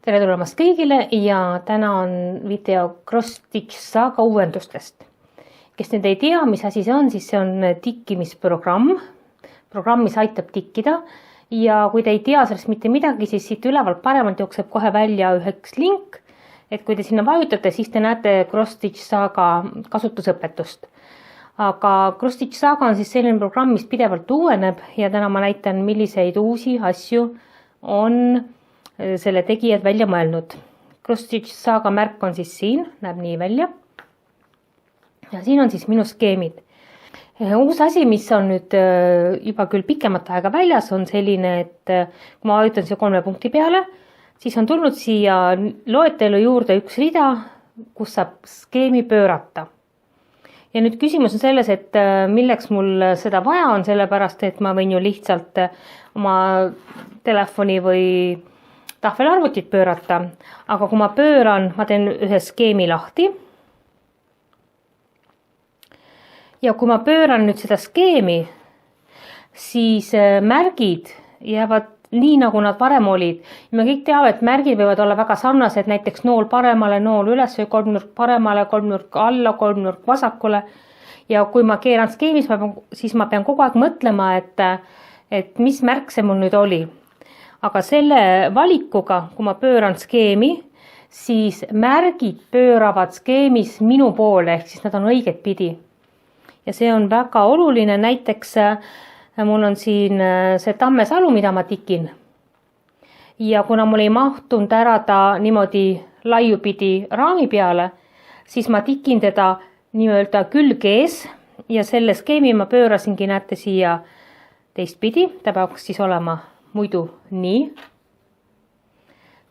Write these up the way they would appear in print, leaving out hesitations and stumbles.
tere tulemast kõigile ja täna on video Cross-Stitch Saga uuendustest. Kes nüüd ei tea, mis asi see on, siis see on tikkimisprogramm. Programm, mis aitab tikkida ja kui te ei tea sellest mitte midagi, siis siit ülevalt paremalt jookseb kohe välja üks link, et kui te sinna vajutate, siis te näete Cross-Stitch Saga kasutusõpetust. Aga Cross-Stitch Saga on siis selline programm, mis pidevalt uueneb ja täna ma näitan, milliseid uusi asju on selle tegijad välja mõelnud. Cross-Stitch Saga märk on siis siin, näeb nii välja. Ja siin on siis minu skeemid. Uus asi, mis on nüüd juba küll pikemat aega väljas, on selline, et kui ma vajutan siia 3 punkti peale, siis on tulnud siia loetelu juurde üks rida, kus saab skeemi pöörata. Ja nüüd küsimus on selles, et milleks mul seda vaja on, sellepärast, et ma võin ju lihtsalt oma telefoni või tahvelarvutit pöörata, aga kui ma pööran, ma teen ühe skeemi lahti. Ja kui ma pööran nüüd seda skeemi, siis märgid jäävad nii, nagu nad varem olid. Me kõik teame, et märgid võivad olla väga sarnased, näiteks nool paremale, nool üles või kolmnurk paremale, kolmnurk alla, kolmnurk vasakule. Ja kui ma keeran skeemis, siis ma pean kogu aeg mõtlema, et mis märk see mul nüüd oli. Aga selle valikuga, kui ma pööran skeemi, siis märgid pööravad skeemis minu poole, ehk siis nad on õiget pidi. Ja see on väga oluline, näiteks mul on siin see Tammesalu, mida ma tikin. Ja kuna mul ei mahtunud ära ta niimoodi laiupidi raami peale, siis ma tikin teda nii-öelda külge ees ja selle skeemi ma pöörasingi, näete siia teistpidi, ta peaks siis olema muidu nii.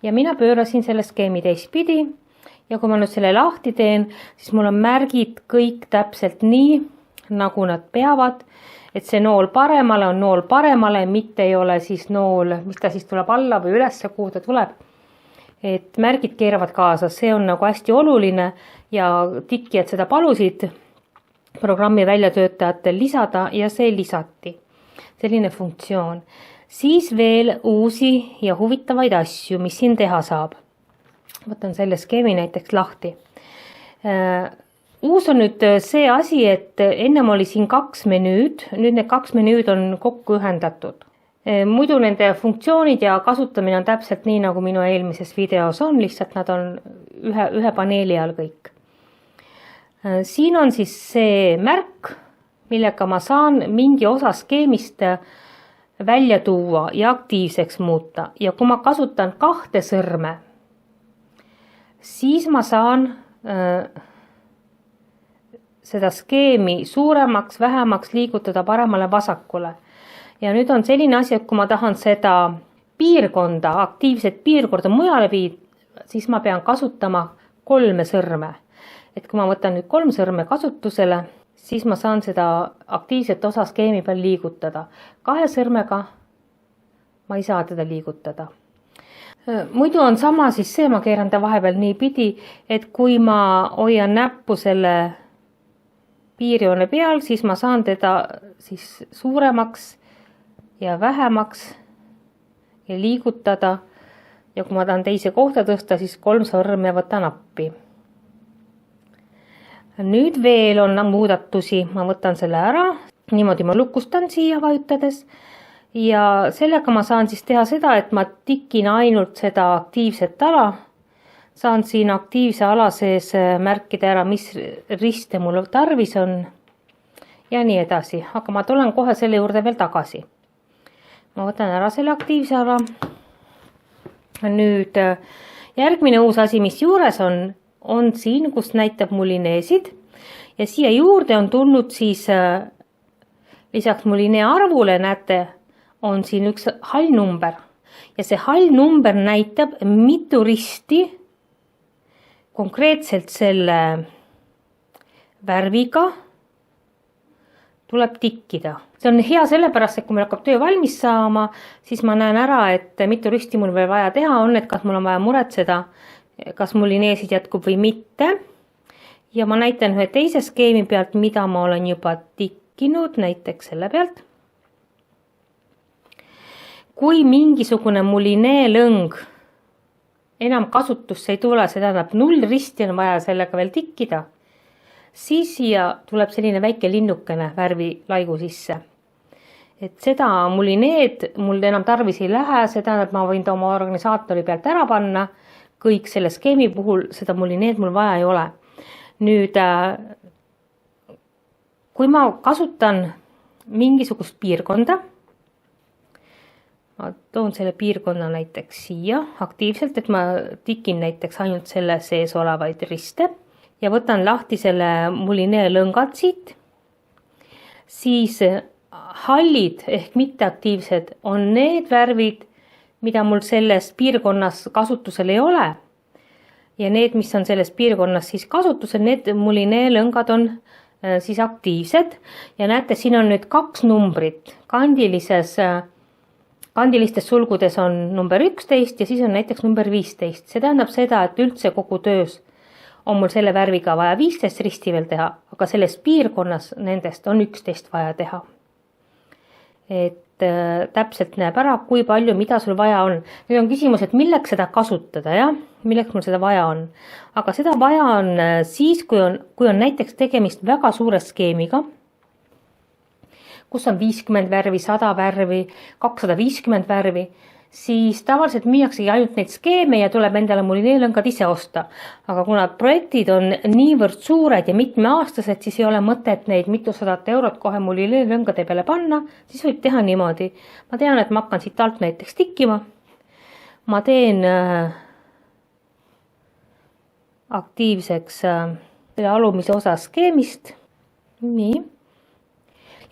Ja mina pöörasin selle skeemi teistpidi ja kui ma nüüd selle lahti teen, siis mul on märgid kõik täpselt nii, nagu nad peavad, et see nool paremale on nool paremale, mitte ei ole siis nool, mis ta siis tuleb alla või üles, kuhu ta tuleb. Et märgid keeravad kaasa, see on nagu hästi oluline ja tikkijad seda palusid programmi väljatöötajatel lisada ja see lisati. Selline funktsioon. Siis veel uusi ja huvitavaid asju, mis siin teha saab. Võtan selle skeemi näiteks lahti. Uus on nüüd see asi, et ennem oli siin 2 menüüd, nüüd need 2 menüüd on kokku ühendatud. Muidu nende funktsioonid ja kasutamine on täpselt nii, nagu minu eelmises videos on, lihtsalt nad on ühe paneeli all kõik. Siin on siis see märk, millega ma saan mingi osa skeemist välja tuua ja aktiivseks muuta. Ja kui ma kasutan 2 sõrme, siis ma saan seda skeemi suuremaks, vähemaks liigutada paremale vasakule. Ja nüüd on selline asi, et kui ma tahan seda piirkonda, aktiivset piirkonda mujale viida, siis ma pean kasutama 3 sõrme. Et kui ma võtan nüüd 3 sõrme kasutusele, siis ma saan seda aktiivset osa skeemi peal liigutada. 2 sõrmega ma ei saa teda liigutada. Muidu on sama siis see, ma keeran ta vahepeal nii pidi, et kui ma hoian näppu selle piirjoone peal, siis ma saan teda siis suuremaks ja vähemaks ja liigutada. Ja kui ma tahan teise kohta tõsta, siis 3 sõrme võtan appi. Nüüd veel on muudatusi, ma võtan selle ära, niimoodi ma lukustan siia vajutades ja sellega ma saan siis teha seda, et ma tikin ainult seda aktiivset ala, saan siin aktiivse ala sees märkida ära, mis riste mul tarvis on ja nii edasi, aga ma tulen kohe selle juurde veel tagasi. Ma võtan ära selle aktiivse ala. Nüüd järgmine uus asi, mis juures on siin, kus näitab mulineesid ja siia juurde on tulnud siis lisaks mulinee arvule, näete, on siin üks hall number ja see hall number näitab, mitu risti konkreetselt selle värviga tuleb tikkida. See on hea sellepärast, et kui meil hakkab töö valmis saama, siis ma näen ära, et mitu risti mul veel vaja teha on, et kas mul on vaja muretseda, kas mulineesid jätkub või mitte. Ja ma näitan ühe teise skeemi pealt, mida ma olen juba tikkinud, näiteks selle pealt. Kui mingisugune mulinee lõng enam kasutusse ei tule, see tähendab 0 risti on vaja sellega veel tikkida, siis siia tuleb selline väike linnukene värvilaigu sisse. Et seda mulineed mul enam tarvis ei lähe, see tähendab, ma võin ta oma organisaatori pealt ära panna, kõik selle skeemi puhul seda mulineed mul vaja ei ole. Nüüd, kui ma kasutan mingisugust piirkonda, ma toon selle piirkonna näiteks siia aktiivselt, et ma tikin näiteks ainult selle sees olevaid riste ja võtan lahti selle mulinee lõngad siit, siis hallid ehk mitteaktiivsed on need värvid, mida mul selles piirkonnas kasutusel ei ole. Ja need, mis on selles piirkonnas siis kasutusel, need mulinee lõngad on siis aktiivsed. Ja näete, siin on nüüd 2 numbrit. Kandilistes sulgudes on number 11 ja siis on näiteks number 15. See tähendab seda, et üldse kogu töös on mul selle värviga vaja 15 risti veel teha, aga selles piirkonnas nendest on 11 vaja teha. Et täpselt näeb ära, kui palju, mida sul vaja on. Nüüd on küsimus, et milleks seda kasutada, jah? Milleks mul seda vaja on. Aga seda vaja on siis, kui on näiteks tegemist väga suure skeemiga, kus on 50 värvi, 100 värvi, 250 värvi, siis tavaliselt müüaksegi ainult neid skeeme ja tuleb endale mulineelõngad ise osta. Aga kuna projektid on niivõrd suured ja mitmeaastased, siis ei ole mõtet neid mitusadat eurot kohe mulineelõngade peale panna, siis võib teha niimoodi. Ma tean, et ma hakkan siit alt näiteks tikkima. Ma teen aktiivseks selle alumise osa skeemist. Nii.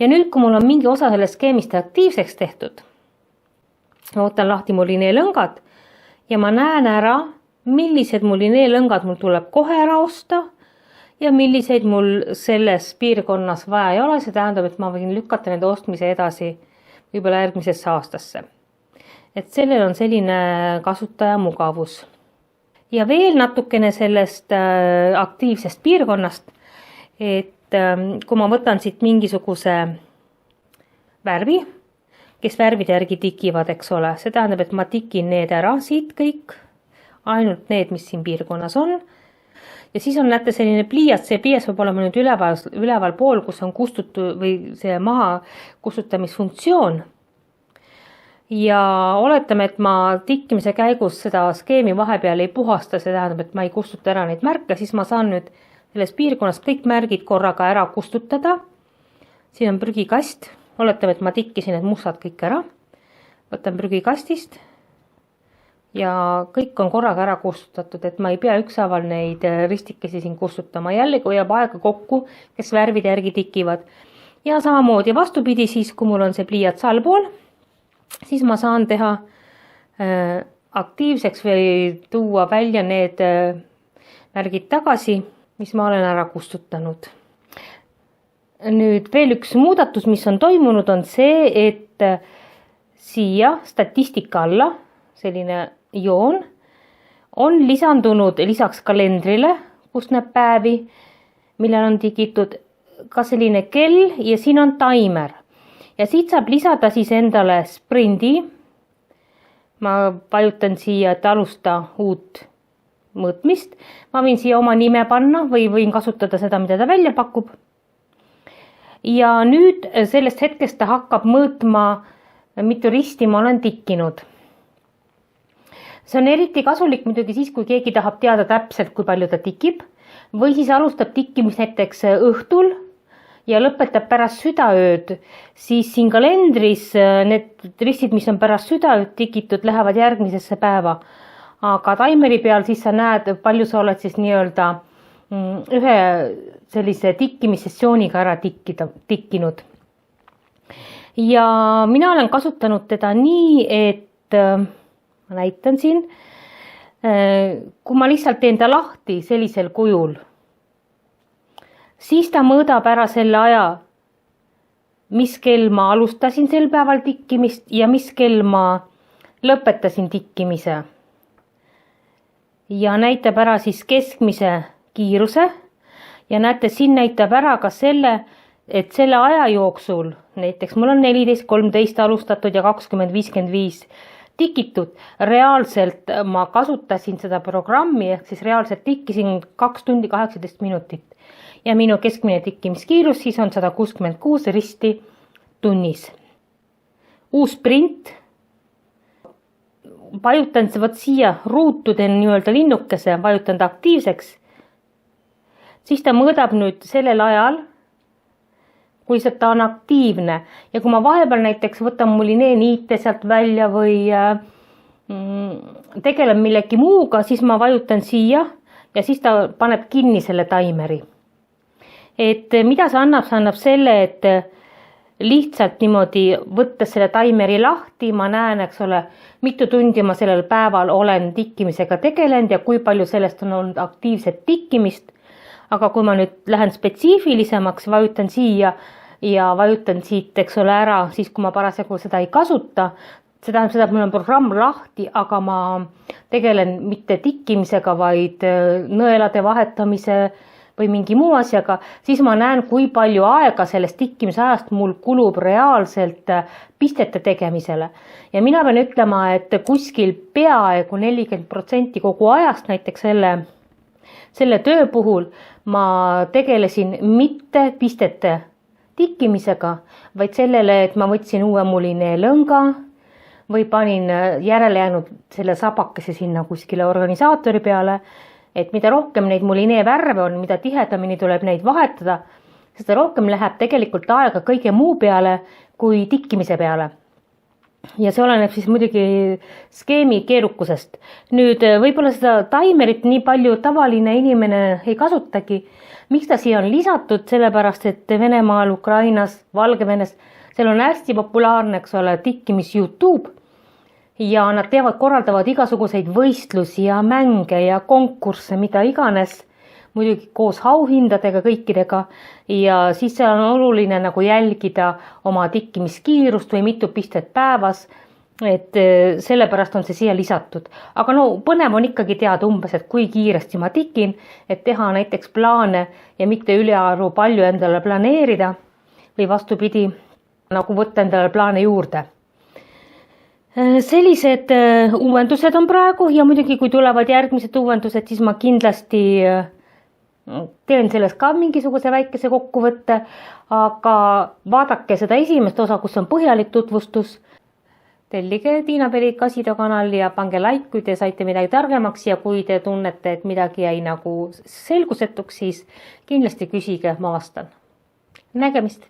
Ja nüüd, kui mul on mingi osa sellest skeemist aktiivseks tehtud, ma võtan lahti mulineelõngad ja ma näen ära, millised mulineelõngad mul tuleb kohe ära osta ja milliseid mul selles piirkonnas vaja ei ole. See tähendab, et ma võin lükata nende ostmise edasi võib-olla järgmisesse aastasse. Et sellel on selline kasutaja mugavus. Ja veel natukene sellest aktiivsest piirkonnast, et kui ma võtan siit mingisuguse värvi, kes värvide järgi tikivad, eks ole. See tähendab, et ma tikin need ära siit kõik, ainult need, mis siin piirkonnas on. Ja siis on, näete, selline pliiats, see pliiats võib olema nüüd üleval pool, kus on või see maha kustutamisfunktsioon. Ja oletame, et ma tikkimise käigus seda skeemi vahepeal ei puhasta, see tähendab, et ma ei kustuta ära neid märke, siis ma saan nüüd selles piirkonnas kõik märgid korraga ära kustutada. Siin on prügikast. Oletame, et ma tikkisin need mustad kõik ära. Võtan prügikastist ja kõik on korraga ära kustutatud, et ma ei pea ükshaaval neid ristikesi siin kustutama. Jällegi hoiab aega kokku, kes värvide järgi tikivad. Ja samamoodi vastupidi siis, kui mul on see pliiats allpool, siis ma saan teha aktiivseks või tuua välja need märgid tagasi, mis ma olen ära kustutanud. Nüüd veel üks muudatus, mis on toimunud, on see, et siia statistika alla, selline joon, on lisandunud lisaks kalendrile, kus näeb päevi, millel on tikitud, ka selline kell ja siin on timer. Ja siit saab lisada siis endale sprindi. Ma vajutan siia, et alusta uut mõõtmist. Ma võin siia oma nime panna või võin kasutada seda, mida ta välja pakub. Ja nüüd sellest hetkest ta hakkab mõõtma, mitu risti ma olen tikkinud. See on eriti kasulik muidugi siis, kui keegi tahab teada täpselt, kui palju ta tikib, või siis alustab tikkimist näiteks õhtul ja lõpetab pärast südaööd, siis siin kalendris need ristid, mis on pärast südaööd tikitud, lähevad järgmisesse päeva. Aga taimeri peal siis sa näed, palju sa oled siis nii-öelda ühe sellise tikkimissessiooniga ära tikkinud. Ja mina olen kasutanud teda nii, et ma näitan siin, kui ma lihtsalt teen ta lahti sellisel kujul, siis ta mõõdab ära selle aja, mis kell ma alustasin sel päeval tikkimist ja mis kell ma lõpetasin tikkimise. Ja näitab ära siis keskmise kiiruse ja näete, siin näitab ära ka selle, et selle aja jooksul, näiteks mul on 14.13 alustatud ja 20.55 tikitud. Reaalselt ma kasutasin seda programmi, ehk siis reaalselt tikkisin 2 tundi 18 minutit. Ja minu keskmine tikkimiskiirus siis on 166 risti tunnis. Uus print. Vajutan siia ruutude nii-öelda linnukese, vajutan ta aktiivseks. Siis ta mõõdab nüüd sellel ajal, kui ta on aktiivne. Ja kui ma vahepeal näiteks võtan mulinee niite sealt välja või tegelen millegi muuga, siis ma vajutan siia ja siis ta paneb kinni selle taimeri. Et mida see annab? See annab selle, et lihtsalt niimoodi võttes selle taimeri lahti, ma näen, eks ole, mitu tundi ma sellel päeval olen tikkimisega tegelenud ja kui palju sellest on olnud aktiivset tikkimist. Aga kui ma nüüd lähen spetsiifilisemaks, vajutan siia ja vajutan siit, eks ole, ära, siis kui ma parasjagu seda ei kasuta, see tähendab seda, et mul on programm lahti, aga ma tegelen mitte tikkimisega, vaid nõelade vahetamise või mingi muu asjaga, siis ma näen, kui palju aega sellest tikkimise ajast mul kulub reaalselt pistete tegemisele. Ja mina pean ütlema, et kuskil peaaegu 40% kogu ajast näiteks selle töö puhul ma tegelesin mitte pistete tikkimisega, vaid sellele, et ma võtsin uue mulinee lõnga või panin järele jäänud selle sabakese sinna kuskile organisaatori peale, et mida rohkem neid mulinee värve on, mida tihedamini tuleb neid vahetada, seda rohkem läheb tegelikult aega kõige muu peale kui tikkimise peale. Ja see oleneb siis muidugi skeemi keerukusest. Nüüd võib-olla seda taimerit nii palju tavaline inimene ei kasutagi. Miks ta siia on lisatud? Sellepärast, et Venemaal, Ukrainas, Valgevenes, seal on hästi populaarne, eks ole, tikkimis YouTube. Ja nad korraldavad igasuguseid võistlusi ja mänge ja konkursse, mida iganes, muidugi koos auhindadega kõikidega. Ja siis seal on oluline nagu jälgida oma tikkimiskiirust või mitu pistet päevas, et sellepärast on see siia lisatud. Aga no põnev on ikkagi teada umbes, et kui kiiresti ma tikin, et teha näiteks plaane ja mitte ülearu palju endale planeerida või vastupidi, nagu võtta endale plaane juurde. Sellised uuendused on praegu ja muidugi kui tulevad järgmised uuendused, siis ma kindlasti teen sellest ka mingisuguse väikese kokkuvõtte, aga vaadake seda esimest osa, kus on põhjalik tutvustus. Tellige Tiina Peri Kasido kanal ja pange like, kui te saite midagi targemaks ja kui te tunnete, et midagi jäi nagu selgusetuks, siis kindlasti küsige, ma vastan. Nägemist!